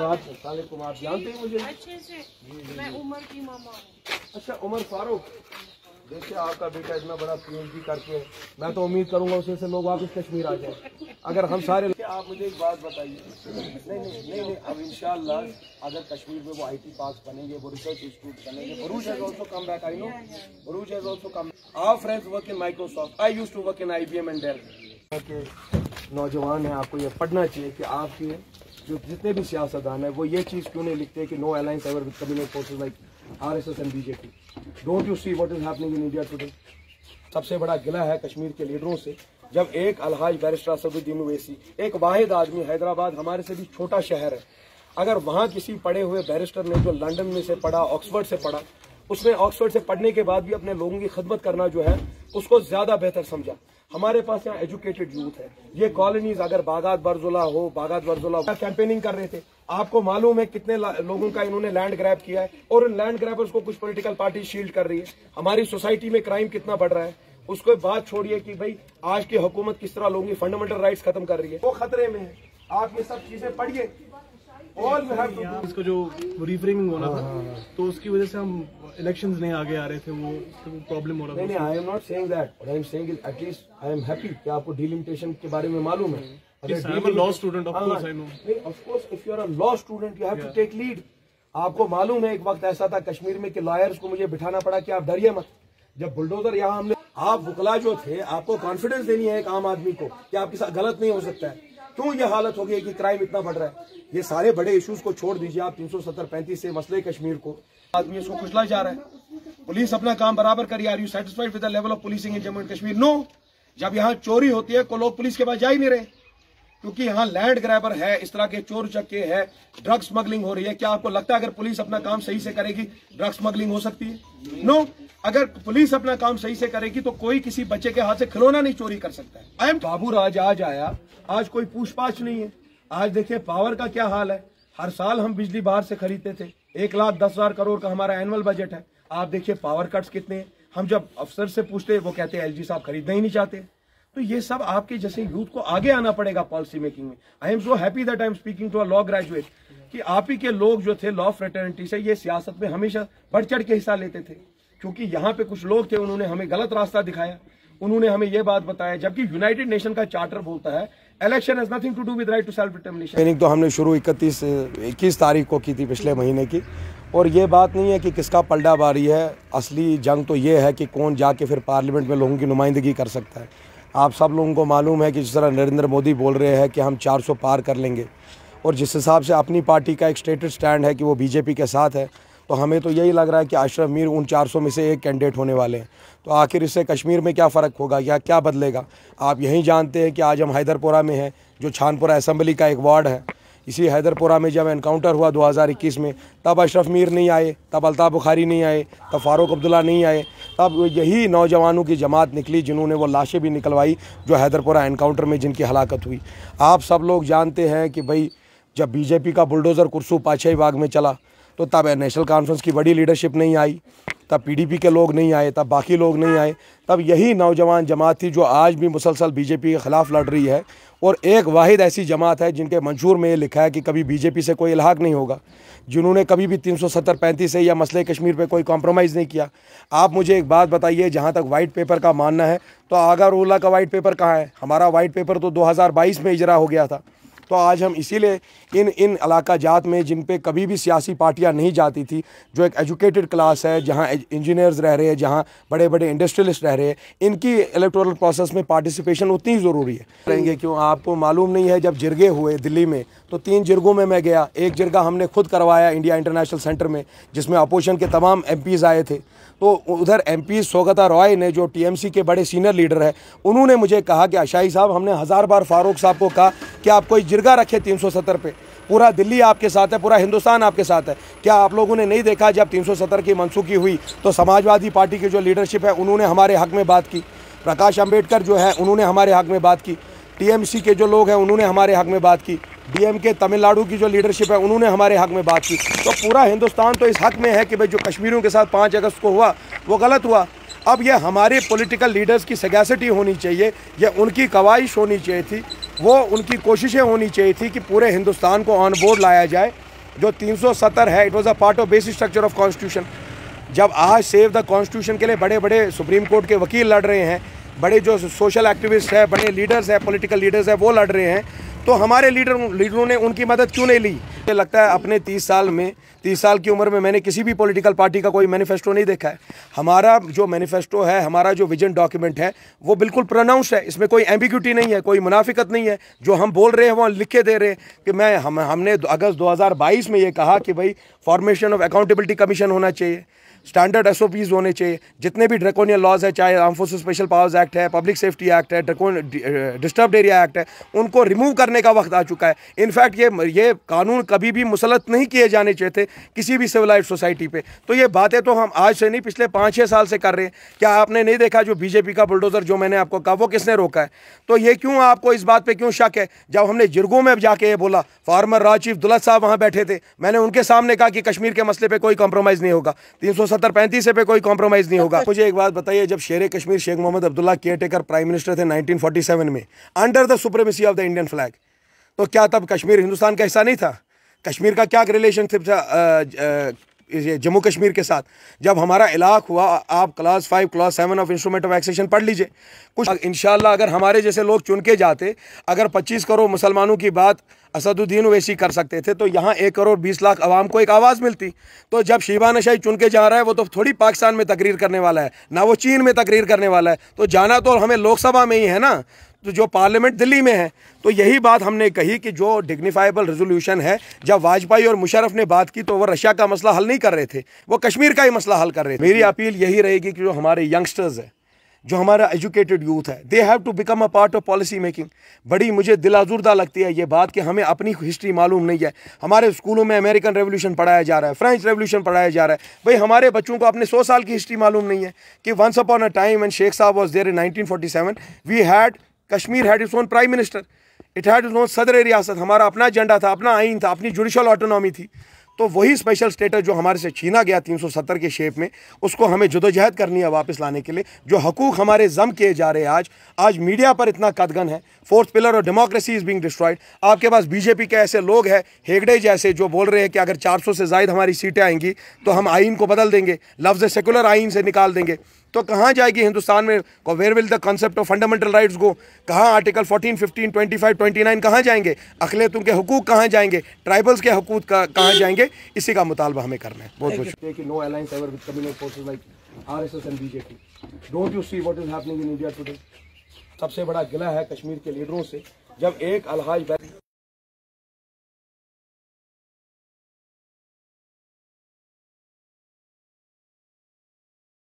अस्सलामुअलैकुम, आप जानते हैं मुझे? अच्छे से। मैं उमर की मामा हूँ। अच्छा, उमर फारूक। देखिए, आपका बेटा इतना बड़ा पीएचडी करके, मैं तो उम्मीद करूंगा उसे से लोग वापस कश्मीर आ जाए। अगर हम सारे, आप मुझे एक बात बताइए। नहीं, अब इंशाअल्लाह अगर कश्मीर में वो IT पार्क्स बनेंगे, वो रिसर्च इंस्टीट्यूट बनेंगे, Buruj has also come back, I know. Buruj has also come. Our friends work in Microsoft. I used to work in IBM and Dell. के नौजवान हैं, आपको ये पढ़ना चाहिए कि आपके जो जितने भी सियासतदान है वो ये चीज़ क्यों नहीं लिखते कि no alliance ever with communist forces like RSS and BJP। Don't you see what is happening in India today? सबसे बड़ा गिला है कश्मीर के लीडरों से, जब एक अलहाज बैरिस्टर असदुद्दीन ओवैसी, एक वाहिद आदमी, हैदराबाद हमारे से भी छोटा शहर है, अगर वहाँ किसी पढ़े हुए बैरिस्टर ने जो लंदन में से पढ़ा, ऑक्सफोर्ड से पढ़ा, उसने ऑक्सफोर्ड से पढ़ने के बाद भी अपने लोगों की खिदमत करना जो है उसको ज्यादा बेहतर समझा। हमारे पास यहाँ एजुकेटेड यूथ है। ये कॉलोनीज अगर बागात बरजुला कैंपेनिंग कर रहे थे, आपको मालूम है कितने लोगों का इन्होंने लैंड ग्रैब किया है, और इन लैंड ग्रैबर्स को कुछ पॉलिटिकल पार्टी शील्ड कर रही है। हमारी सोसाइटी में क्राइम कितना बढ़ रहा है, उसको बात छोड़िए कि भाई आज की हुकूमत किस तरह लोगों की फंडामेंटल राइट्स खत्म कर रही है, वो खतरे में है। आप ये सब चीजें पढ़िए। और इसको जो रिफ्रेमिंग होना था, तो उसकी वजह से हम इलेक्शंस नहीं आगे आ रहे थे, वो प्रॉब्लम हो रहा था। नहीं, I am not saying that, what I am saying is at least I am happy कि आपको डिलिमिटेशन के बारे में मालूम है। Law student, of course I know. Of course if you are a law student you have to take lead. आपको मालूम है एक वक्त ऐसा था कश्मीर में कि लॉयर्स को मुझे बिठाना पड़ा कि आप डरिए मत। जब बुलडोजर यहाँ हमने, आप वकला जो थे, आपको कॉन्फिडेंस देनी है एक आम आदमी को कि आपके साथ गलत नहीं हो सकता है। क्यों ये हालत हो गई कि क्राइम इतना बढ़ रहा है? ये सारे बड़े इश्यूज को छोड़ दीजिए, आप 370-35 से मसले कश्मीर को आदमी इसको कुचला जा रहा है। पुलिस अपना काम बराबर करिए। Are you satisfied with the level of policing in Jammu and Kashmir? No. जब यहाँ चोरी होती है तो लोग पुलिस के पास जा ही नहीं रहे, क्योंकि यहाँ लैंड ग्रैबर है, इस तरह के चोर चक्के है, ड्रग स्मगलिंग हो रही है। क्या आपको लगता है अगर पुलिस अपना काम सही से करेगी ड्रग स्मगलिंग हो सकती है? नो। अगर पुलिस अपना काम सही से करेगी तो कोई किसी बच्चे के हाथ से खिलौना नहीं चोरी कर सकता है। आई एम बाबू राज आज आया, आज कोई पूछपाछ नहीं है। आज देखिए पावर का क्या हाल है। हर साल हम बिजली बाहर से खरीदते थे, 1,10,000 करोड़ का हमारा एनुअल बजट है। आप देखिए पावर कट्स कितने हैं। हम जब अफसर से पूछते वो कहते हैं LG साहब खरीदना ही नहीं चाहते। तो ये सब आपके जैसे यूथ को आगे आना पड़ेगा पॉलिसी मेकिंग में। I am so happy that I am speaking to a law graduate कि आप ही के लोग जो थे लॉ फ्रेटर्निटी से, ये सियासत में हमेशा बढ़ चढ़ के हिस्सा लेते थे, क्योंकि यहाँ पे कुछ लोग थे उन्होंने हमें गलत रास्ता दिखाया, उन्होंने हमें ये बात बताया, जबकि यूनाइटेड नेशन का चार्टर बोलता है election has nothing to do with right to self determination. Training तो हमने शुरू 21 तारीख को की थी पिछले महीने की, और ये बात नहीं है कि किसका पलड़ा बारी है। असली जंग तो ये है कि कौन जाके फिर पार्लियामेंट में लोगों की नुमाइंदगी कर सकता है। आप सब लोगों को मालूम है कि जिस तरह नरेंद्र मोदी बोल रहे हैं कि हम 400 पार कर लेंगे, और जिस हिसाब से अपनी पार्टी का एक स्टेटेड स्टैंड है कि वो BJP के साथ है, तो हमें तो यही लग रहा है कि अशरफ मीर उन 400 में से एक कैंडिडेट होने वाले हैं। तो आखिर इससे कश्मीर में क्या फ़र्क होगा या क्या बदलेगा? आप यही जानते हैं कि आज हम हैदरपुरा में हैं, जो छानपुरा असम्बली का एक वार्ड है। इसी हैदरपुरा में जब एनकाउंटर हुआ 2021 में, तब अशरफ मीर नहीं आए, तब अल्ताफ़ बुखारी नहीं आए, तब फ़ारूक अब्दुल्ला नहीं आए, तब यही नौजवानों की जमात निकली जिन्होंने वो लाशें भी निकलवाई जो हैदरपुरा एनकाउंटर में जिनकी हलाकत हुई। आप सब लोग जानते हैं कि भाई जब BJP का बुलडोज़र कुर्सू पातशाही बाग में चला तो तब नेशनल कॉन्फ्रेंस की बड़ी लीडरशिप नहीं आई, तब PDP के लोग नहीं आए, तब बाकी लोग नहीं आए, तब यही नौजवान जमात थी जो आज भी मुसलसल BJP के ख़िलाफ़ लड़ रही है। और एक वाहिद ऐसी जमात है जिनके मंशूर में ये लिखा है कि कभी BJP से कोई इल्हाक नहीं होगा, जिन्होंने कभी भी 370-35 से या मसले कश्मीर पे कोई कॉम्प्रोमाइज़ नहीं किया। आप मुझे एक बात बताइए, जहाँ तक वाइट पेपर का मानना है तो आगा रोला का वाइट पेपर कहाँ है? हमारा वाइट पेपर तो 2022 में इजरा हो गया था। तो आज हम इसीलिए इन इलाका जात में जिन पे कभी भी सियासी पार्टियां नहीं जाती थी, जो एक एजुकेटेड क्लास है, जहां इंजीनियर्स रह रहे हैं, जहां बड़े बड़े इंडस्ट्रियलिस्ट रह रहे हैं, इनकी इलेक्टोरल प्रोसेस में पार्टिसिपेशन उतनी ज़रूरी है। करेंगे क्यों? आपको मालूम नहीं है, जब जिरगे हुए दिल्ली में तो 3 जिरगों में मैं गया। एक जिरगा हमने खुद करवाया इंडिया इंटरनेशनल सेंटर में, जिसमें अपोजिशन के तमाम MPs आए थे। तो उधर MP सौगता रॉय ने, जो TMC के बड़े सीनियर लीडर है, उन्होंने मुझे कहा कि अशाई साहब, हमने 1000 बार फारूक साहब को कहा कि आप कोई जिरगा रखे 370 पे, पूरा दिल्ली आपके साथ है, पूरा हिंदुस्तान आपके साथ है। क्या आप लोगों ने नहीं देखा जब 370 की मनसूखी हुई तो समाजवादी पार्टी की जो लीडरशिप है उन्होंने हमारे हक में बात की, प्रकाश अम्बेडकर जो है उन्होंने हमारे हक में बात की, TMC के जो लोग हैं उन्होंने हमारे हक में बात की, DMK तमिलनाडु की जो लीडरशिप है उन्होंने हमारे हक में बात की। तो पूरा हिंदुस्तान तो इस हक में है कि भाई जो कश्मीरियों के साथ 5 अगस्त को हुआ वो गलत हुआ। अब ये हमारे पॉलिटिकल लीडर्स की सगैसिटी होनी चाहिए, ये उनकी कवाइश होनी चाहिए थी, वो उनकी कोशिशें होनी चाहिए थी कि पूरे हिंदुस्तान को ऑन बोर्ड लाया जाए जो 370 है, it was a part of basic structure of constitution. जब आज सेव द कॉन्स्टिट्यूशन के लिए बड़े बड़े सुप्रीम कोर्ट के वकील लड़ रहे हैं, बड़े जो सोशल एक्टिविस्ट है, बड़े लीडर्स हैं, पॉलिटिकल लीडर्स हैं, वो लड़ रहे हैं, तो हमारे लीडरों ने उनकी मदद क्यों नहीं ली? मुझे लगता है अपने 30 साल की उम्र में मैंने किसी भी पॉलिटिकल पार्टी का कोई मैनिफेस्टो नहीं देखा है। हमारा जो मैनिफेस्टो है, हमारा जो विजन डॉक्यूमेंट है, वो बिल्कुल प्रोनाउंस्ड है, इसमें कोई एम्बिग्यूटी नहीं है, कोई मुनाफिकत नहीं है। जो हम बोल रहे हैं वो लिख के दे रहे हैं कि हमने अगस्त 2022 में ये कहा कि भाई फॉर्मेशन ऑफ अकाउंटेबिलिटी कमीशन होना चाहिए, स्टैंडर्ड SOPs होने चाहिए, जितने भी ड्रैकोनियन लॉज है, चाहे arm forces special powers act है, पब्लिक सेफ्टी एक्ट है, डिस्टर्ब्ड एरिया एक्ट है, उनको रिमूव करने का वक्त आ चुका है। इनफैक्ट ये कानून कभी भी मुसलत नहीं किए जाने चाहिए थे किसी भी सिविलाइज्ड सोसाइटी पे। तो ये बातें तो हम आज से नहीं, पिछले 5-6 साल से कर रहे हैं। क्या आपने नहीं देखा जो BJP का बुलडोजर जो मैंने आपको कहा, वो किसने रोका है? तो ये क्यों आपको इस बात पर क्यों शक है? जब हमने जिरगों में जाके ये बोला, फॉर्मर राज चीफ दुलत साहब वहाँ बैठे थे, मैंने उनके सामने कहा कि कश्मीर के मसले पर कोई कॉम्प्रोमाइज़ नहीं होगा, 370-35 पे कोई कॉम्प्रोमाइज नहीं होगा। मुझे एक बात बताइए, जब Sher Kashmir Sheikh Mohammad Abdullah caretaker prime minister थे 1947 में, under the supremacy of the Indian flag, तो क्या तब कश्मीर हिंदुस्तान का हिस्सा नहीं था? कश्मीर का क्या रिलेशनशिप था जम्मू कश्मीर के साथ? जब हमारा इलाक हुआ, आप class 5 class 7 of instrument of accession पढ़ लीजिए। कुछ इंशाल्लाह अगर हमारे जैसे लोग चुन के जाते, अगर 25 करोड़ मुसलमानों की बात असदुद्दीन ओवैसी कर सकते थे, तो यहाँ 1 करोड़ 20 लाख आवाम को एक आवाज़ मिलती। तो जब शहबाज शाही चुन के जा रहा है, वो तो थोड़ी पाकिस्तान में तकरीर करने वाला है, ना वो चीन में तकरीर करने वाला है, तो जाना तो हमें लोकसभा में ही है ना, तो जो पार्लियामेंट दिल्ली में है। तो यही बात हमने कही कि जो डिग्निफाइबल रेजोल्यूशन है, जब वाजपेयी और मुशर्रफ ने बात की तो वो रशिया का मसला हल नहीं कर रहे थे, वो कश्मीर का ही मसला हल कर रहे थे। मेरी अपील यही रहेगी कि जो हमारे यंगस्टर्स है, जो हमारा एजुकेटेड यूथ है, they have to become a part of policy making. बड़ी मुझे दिलाजुर्दा लगती है ये बात कि हमें अपनी हिस्ट्री मालूम नहीं है। हमारे स्कूलों में अमेरिकन रेवोल्यूशन पढ़ाया जा रहा है, फ्रेंच रेवोल्यूशन पढ़ाया जा रहा है, भाई हमारे बच्चों को अपने 100 साल की हिस्ट्री मालूम नहीं है कि once upon a time when Sheikh Sahab was there in 1947 we had Kashmir had its own prime minister, it had its own सदर रियासत, हमारा अपना एजेंडा था, अपना आइन था, अपनी जुडिशल ऑटोनॉमी थी। तो वही स्पेशल स्टेटस जो हमारे से छीना गया 370 के शेप में, उसको हमें जदोजहद करनी है वापस लाने के लिए। जो हकूक़ हमारे जम किए जा रहे हैं आज मीडिया पर इतना कदगन है, 4th pillar of democracy is being destroyed. आपके पास BJP के ऐसे लोग हैं, हेगड़े जैसे, जो बोल रहे हैं कि अगर 400 से ज़ायद हमारी सीटें आएंगी तो हम आइन को बदल देंगे, लफ्ज़ सेकुलर आइन से निकाल देंगे। तो कहाँ जाएगी हिंदुस्तान में, where will the concept of fundamental rights go? कहाँ आर्टिकल 14, 15, 25, 29 कहाँ जाएंगे? अखिलतों के हुकूक कहाँ जाएंगे? ट्राइबल्स के हुकूक कहाँ जाएंगे? इसी का मुतालबा हमें करना है। बहुत बहुत शुक्रिया। No alliance ever with communal forces like RSS and BJP। Don't you see what is happening in India today? सबसे बड़ा गिला है कश्मीर के लीडरों से। जब एक अलहाज